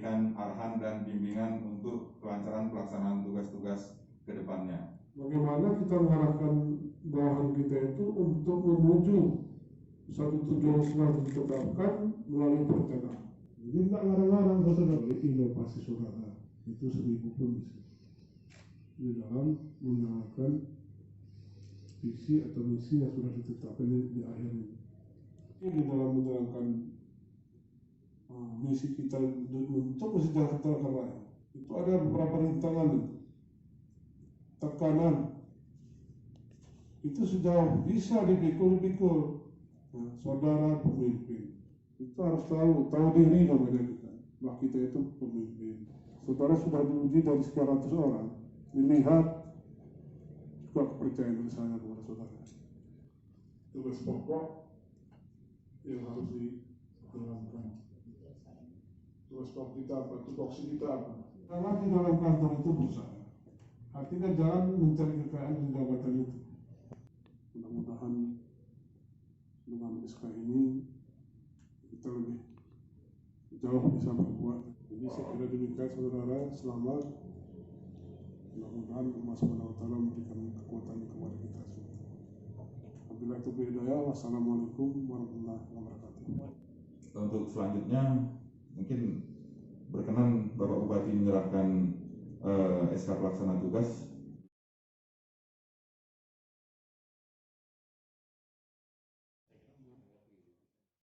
memberikan arahan dan bimbingan untuk kelancaran pelaksanaan tugas-tugas ke depannya. Bagaimana kita mengarahkan bawahan kita itu untuk menuju satu tujuan yang ditetapkan melalui perencanaan. Jadi tidak ngarang-ngarang saudara, inovasi saudara itu 1000 misi di dalam menjalankan visi atau misi yang sudah ditetapkan di akhir ini. Di dalam menjalankan misi kita untuk kesejahteraan rakyat itu ada beberapa rintangan, tekanan itu sudah bisa dipikul. Nah, saudara pemimpin itu harus tahu diri namanya kita. Bahwa kita itu pemimpin. Saudara sudah diuji dari sekian ratus orang, dilihat juga kepercayaan saya kepada saudara. Tugas pokok yang harus dijalankan. Tugas pokok kita apa? Tupoksi kita apa? Karena di dalam kantor itu berusaha. Artinya jangan mencari kekayaan di jabatan itu. Mudah-mudahan dengan SK ini kita lebih jauh bisa berbuat. Jadi saya kira demikian saudara, selamat. Mudah-mudahan Allah SWT memberikan kekuatan kepada kita semua. Wabillahi taufiq wal hidayah. Wassalamualaikum warahmatullahi wabarakatuh. Untuk selanjutnya mungkin berkenan Bapak Bupati menyerahkan SK pelaksana tugas